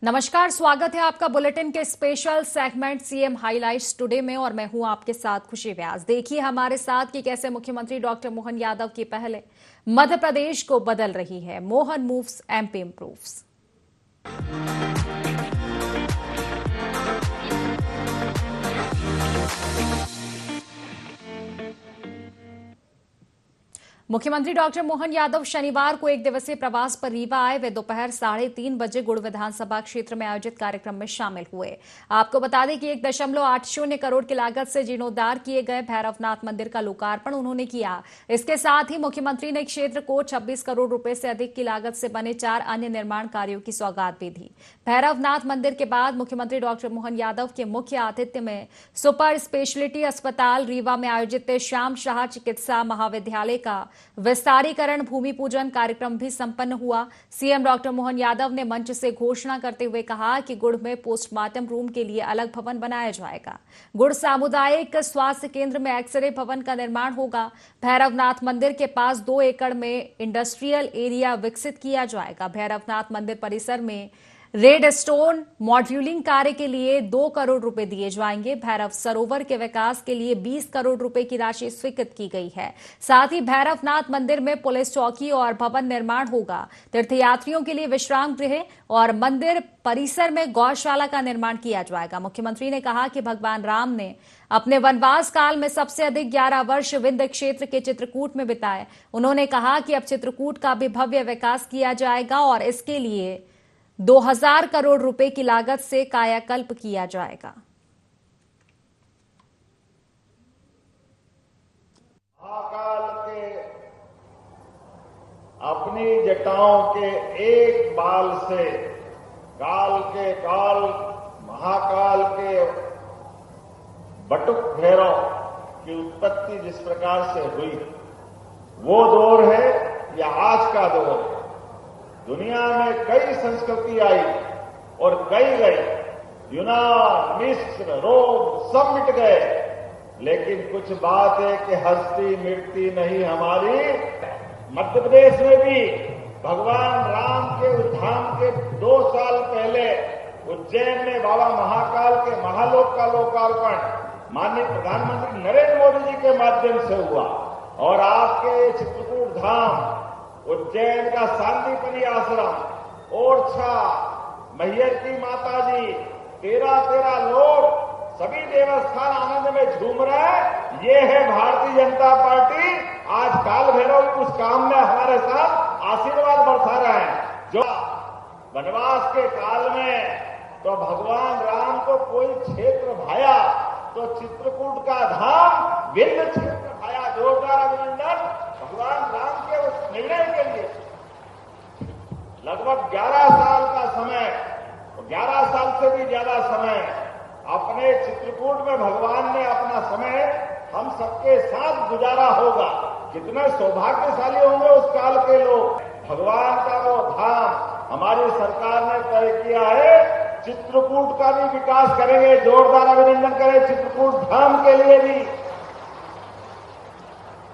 नमस्कार, स्वागत है आपका बुलेटिन के special segment CM highlights today में और मैं हूं आपके साथ खुशी व्यास। देखिए हमारे साथ कि कैसे मुख्यमंत्री डॉक्टर मोहन यादव की पहले मध्य प्रदेश को बदल रही है। Mohan moves, MP improves. मुख्यमंत्री डॉक्टर मोहन यादव शनिवार को एक दिवसीय प्रवास पर रीवा आए। वे दोपहर 3:30 बजे गुड़ विधानसभा क्षेत्र में आयोजित कार्यक्रम में शामिल हुए। आपको बता दें कि 1.80 करोड़ की लागत से जीर्णोद्धार किए गए भैरवनाथ मंदिर का लोकार्पण उन्होंने किया। इसके साथ ही मुख्यमंत्री ने क्षेत्र को 26 करोड़ रुपए से अधिक की लागत से बने 4 अन्य निर्माण कार्यों की सौगात भी दी। भैरवनाथ मंदिर के बाद मुख्यमंत्री डॉक्टर मोहन यादव के मुख्य आतिथ्य में सुपर स्पेशलिटी अस्पताल रीवा में आयोजित श्याम शाह चिकित्सा महाविद्यालय का विस्तारीकरण भूमि पूजन कार्यक्रम भी संपन्न हुआ। सीएम डॉक्टर मोहन यादव ने मंच से घोषणा करते हुए कहा कि गुड़ में पोस्टमार्टम रूम के लिए अलग भवन बनाया जाएगा। गुड़ सामुदायिक स्वास्थ्य केंद्र में एक्सरे भवन का निर्माण होगा। भैरवनाथ मंदिर के पास 2 एकड़ में इंडस्ट्रियल एरिया विकसित किया जाएगा। भैरवनाथ मंदिर परिसर में रेड स्टोन मॉड्यूलिंग कार्य के लिए 2 करोड़ रुपए दिए जाएंगे। भैरव सरोवर के विकास के लिए 20 करोड़ रुपए की राशि स्वीकृत की गई है। साथ ही भैरवनाथ मंदिर में पुलिस चौकी और भवन निर्माण होगा। तीर्थयात्रियों के लिए विश्राम गृह और मंदिर परिसर में गौशाला का निर्माण किया जाएगा। मुख्यमंत्री ने कहा कि भगवान राम ने अपने वनवास काल में सबसे अधिक 11 वर्ष विंध्य क्षेत्र के चित्रकूट में बिताए। उन्होंने कहा कि अब चित्रकूट का भी भव्य विकास किया जाएगा और इसके लिए 2000 करोड़ रुपए की लागत से कायाकल्प किया जाएगा। महाकाल के अपनी जटाओं के एक बाल से काल के काल महाकाल के बटुक भैरव की उत्पत्ति जिस प्रकार से हुई, वो दौर है या आज का दौर है। दुनिया में कई संस्कृति आई और कई गई। यूनान, मिस्र, रोम सब मिट गए, लेकिन कुछ बात है कि हस्ती मिटती नहीं हमारी। मध्य प्रदेश में भी भगवान राम के उत्थान के 2 साल पहले उज्जैन में बाबा महाकाल के महालोक का लोकार्पण माननीय प्रधानमंत्री नरेंद्र मोदी जी के माध्यम से हुआ और आपके चित्रकूट धाम, उज्जैन का सांदीपनि आश्रम, ओरछा, मैहर की माता जी, 13 लोग सभी देवस्थान आनंद में झूम रहे हैं। ये है भारतीय जनता पार्टी। आज काल भैरव उस काम में हमारे साथ आशीर्वाद बरसा रहे हैं। जो वनवास के काल में तो भगवान राम को कोई क्षेत्र भाया तो चित्रकूट का धाम विंध्य क्षेत्र भाया। जोरदार अभिनंदन भगवान राम के उस निर्णय के लिए। लगभग 11 साल का समय, 11 साल से भी ज्यादा समय अपने चित्रकूट में भगवान ने अपना समय हम सबके साथ गुजारा होगा। कितने सौभाग्यशाली होंगे उस काल के लोग। भगवान का वो धाम हमारी सरकार ने तय किया है। चित्रकूट का भी विकास करेंगे। जोरदार अभिनंदन करें चित्रकूट धाम के लिए भी।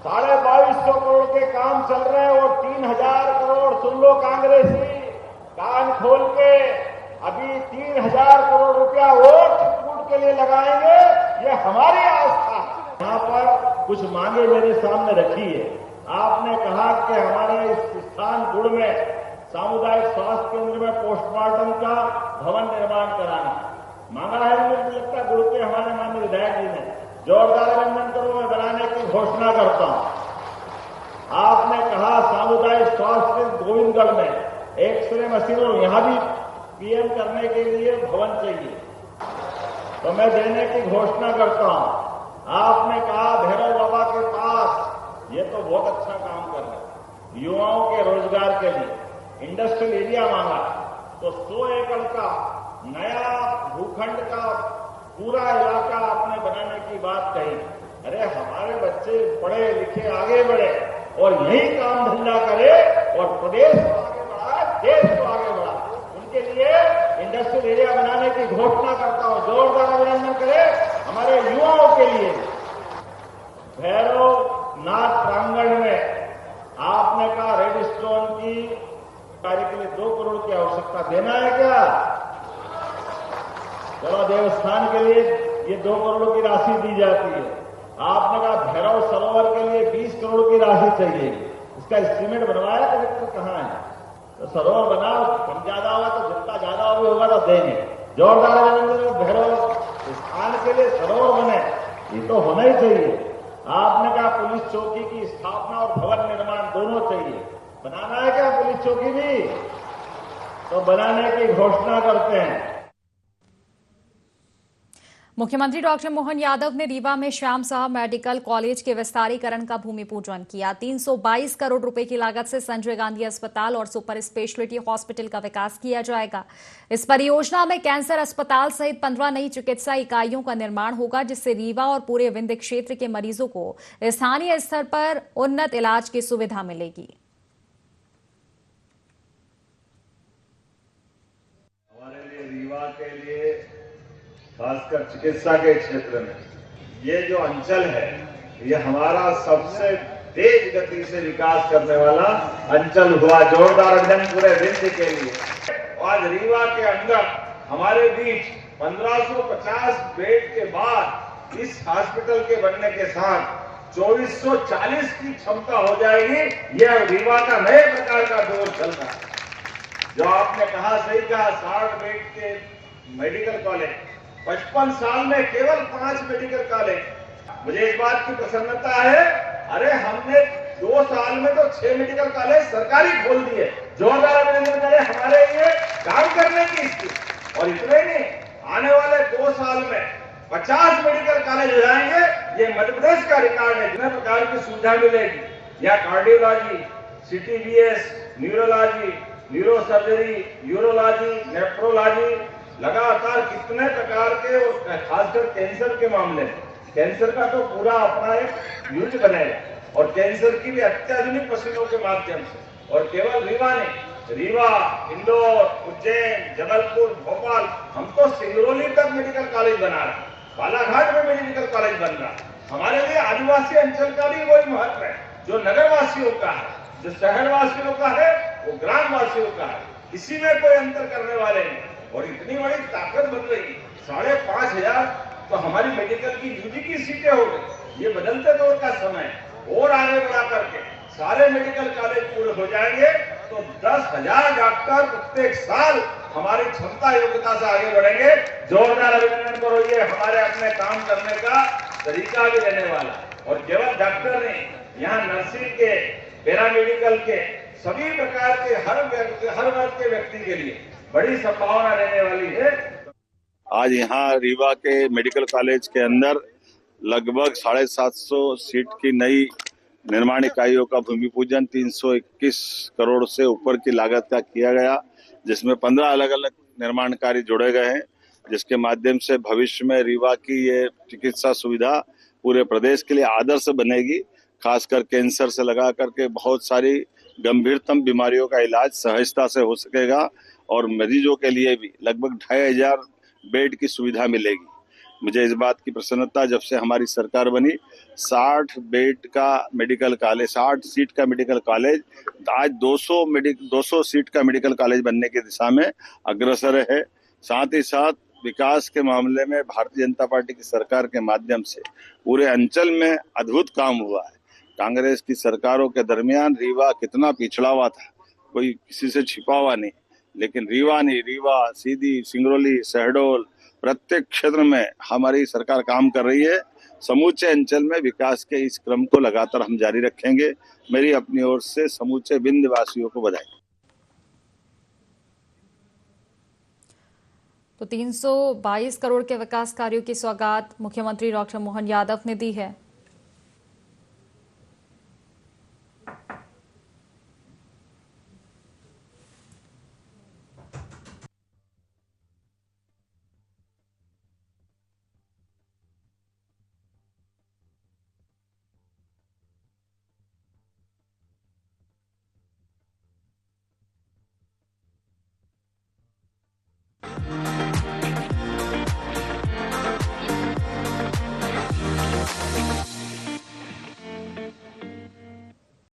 2250 करोड़ के काम चल रहे हैं और 3000 करोड़ सुन लो कांग्रेसी, कान खोल के अभी 3000 करोड़ रुपया और चित्रकूट के लिए लगाएंगे। ये हमारी आस्था। यहाँ पर कुछ मांगे मेरे सामने रखी है। आपने कहा कि हमारे इस स्थान गुड़ में सामुदायिक स्वास्थ्य केंद्र में पोस्टमार्टम का भवन निर्माण कराना मांगा है। मुझे लगता है गुड़ के हमारे माननीय विधायक जी ने। जोरदार अभिनंदन करो, मैं बनाने की घोषणा करता हूं। आपने कहा सामुदायिक स्वास्थ्य केंद्र गोविंदगढ़ में एक्सरे मशीन और यहां भी पीएम करने के लिए भवन चाहिए, तो मैं देने की घोषणा करता हूं। आपने कहा भैरव बाबा के पास, ये तो बहुत अच्छा काम कर रहे हैं युवाओं के रोजगार के लिए। इंडस्ट्रियल एरिया मांगा तो 100 एकड़ का नया भूखंड का पूरा इलाका आपने बनाने की बात कही। अरे हमारे बच्चे पढ़े लिखे आगे बढ़े और यही काम धंधा करे और प्रदेश को आगे बढ़ाए, देश को आगे बढ़ाए, उनके लिए इंडस्ट्रियल एरिया बनाने की घोषणा करता हूं। जोरदार अभिनंदन करें हमारे युवाओं के लिए। भैरवनाथ प्रांगण में आपने कहा रेड स्टोन की कार्य के लिए 2 करोड़ की आवश्यकता देना है क्या? चलो देवस्थान के लिए ये 2 करोड़ की राशि दी जाती है। आपने कहा भैरव सरोवर के लिए 20 करोड़ की राशि चाहिए, इसका एस्टीमेट बनवाया कलेक्टर कहाँ है? तो सरोवर बनाओ, कम ज्यादा होगा तो जितना ज्यादा भी होगा तो देंगे। जोरदार अभिनंदन। भैरव स्थान के लिए सरोवर बने, ये तो होना ही चाहिए। आपने कहा पुलिस चौकी की स्थापना और भवन निर्माण दोनों चाहिए। बनाना है क्या पुलिस चौकी भी? तो बनाने की घोषणा करते हैं। मुख्यमंत्री डॉक्टर मोहन यादव ने रीवा में श्याम साहब मेडिकल कॉलेज के विस्तारीकरण का भूमि पूजन किया। 322 करोड़ रुपए की लागत से संजय गांधी अस्पताल और सुपर स्पेशलिटी हॉस्पिटल का विकास किया जाएगा। इस परियोजना में कैंसर अस्पताल सहित 15 नई चिकित्सा इकाइयों का निर्माण होगा, जिससे रीवा और पूरे विंध्य क्षेत्र के मरीजों को स्थानीय स्तर पर उन्नत इलाज की सुविधा मिलेगी। हमारे लिए रीवा के लिए खासकर चिकित्सा के क्षेत्र में ये जो अंचल है, ये हमारा सबसे तेज गति से विकास करने वाला अंचल हुआ। जोरदार अभिनंदन पूरे विंध्य के लिए। आज रीवा के अंदर हमारे बीच 1550 बेड के बाद इस हॉस्पिटल के बनने के साथ 2440 की क्षमता हो जाएगी। यह रीवा का नए प्रकार का दौर चल रहा है। जो आपने कहा सही कहा, 60 बेड के मेडिकल कॉलेज, 55 साल में केवल 5 मेडिकल कॉलेज। मुझे इस बात की प्रसन्नता है, अरे हमने 2 साल में तो 6 मेडिकल कॉलेज सरकारी खोल दिए। जोरदार अभिनंदन करें हमारे लिए काम करने की स्थिति। और इतने नहीं, आने वाले 2 साल में 50 मेडिकल कॉलेज हो जाएंगे। ये मध्य प्रदेश का रिकॉर्ड है। जितने प्रकार की सुविधा मिलेगी, या cardiology, CTBS, neurology, neurosurgery, urology, nephrology, लगातार कितने प्रकार के, और खासकर कैंसर के मामले में कैंसर का तो पूरा अपना एक यूज बनेगा, और कैंसर की भी अत्याधुनिक मशीनों के माध्यम से। और केवल रीवा नहीं, रीवा, इंदौर, उज्जैन, जबलपुर, भोपाल, हम तो सिंगरौली तक मेडिकल कॉलेज बना रहे हैं। बालाघाट में मेडिकल कॉलेज बन रहा है। हमारे लिए आदिवासी अंचल का भी वही महत्व है, जो नगरवासियों का है, जो शहरवासियों का है, वो ग्रामवासियों का है। इसी में कोई अंतर करने वाले नहीं। और इतनी बड़ी ताकत बन गई, 5,500 तो हमारी मेडिकल की यूजी की सीटें हो गई। ये बदलते दौर का समय है। और आगे बढ़ा करके सारे मेडिकल कॉलेज पूरे हो जाएंगे तो 10,000 डॉक्टर प्रत्येक साल हमारी क्षमता योग्यता से आगे बढ़ेंगे। जोरदार अभिनंदन करो। ये हमारे अपने काम करने का तरीका भी रहने वाला। और केवल डॉक्टर नहीं, यहाँ नर्सिंग के, पैरामेडिकल के, सभी प्रकार के हर वर्ग के व्यक्ति के लिए बड़ी संभावना रहने वाली है। आज यहाँ रीवा के मेडिकल कॉलेज के अंदर लगभग 750 सीट की नई निर्माण इकाइयों का भूमि पूजन 321 करोड़ से ऊपर की लागत का किया गया, जिसमें 15 अलग अलग निर्माण कार्य जोड़े गए हैं, जिसके माध्यम से भविष्य में रीवा की ये चिकित्सा सुविधा पूरे प्रदेश के लिए आदर्श बनेगी। खासकर कैंसर से लगा करके बहुत सारी गंभीरतम बीमारियों का इलाज सहजता से हो सकेगा, और मरीजों के लिए भी लगभग 2500 बेड की सुविधा मिलेगी। मुझे इस बात की प्रसन्नता, जब से हमारी सरकार बनी, 60 बेड का मेडिकल कॉलेज, 60 सीट का मेडिकल कॉलेज आज 200 सीट का मेडिकल कॉलेज बनने की दिशा में अग्रसर है। साथ ही साथ विकास के मामले में भारतीय जनता पार्टी की सरकार के माध्यम से पूरे अंचल में अद्भुत काम हुआ है। कांग्रेस की सरकारों के दरमियान रीवा कितना पिछड़ा हुआ था, कोई किसी से छिपा हुआ नहीं, लेकिन रीवा नहीं, रीवा, सीधी, सिंगरौली, शहडोल, प्रत्येक क्षेत्र में हमारी सरकार काम कर रही है। समूचे अंचल में विकास के इस क्रम को लगातार हम जारी रखेंगे। मेरी अपनी ओर से समूचे विंध्य वासियों को बधाई। तो 322 करोड़ के विकास कार्यों की सौगात मुख्यमंत्री डॉक्टर मोहन यादव ने दी है।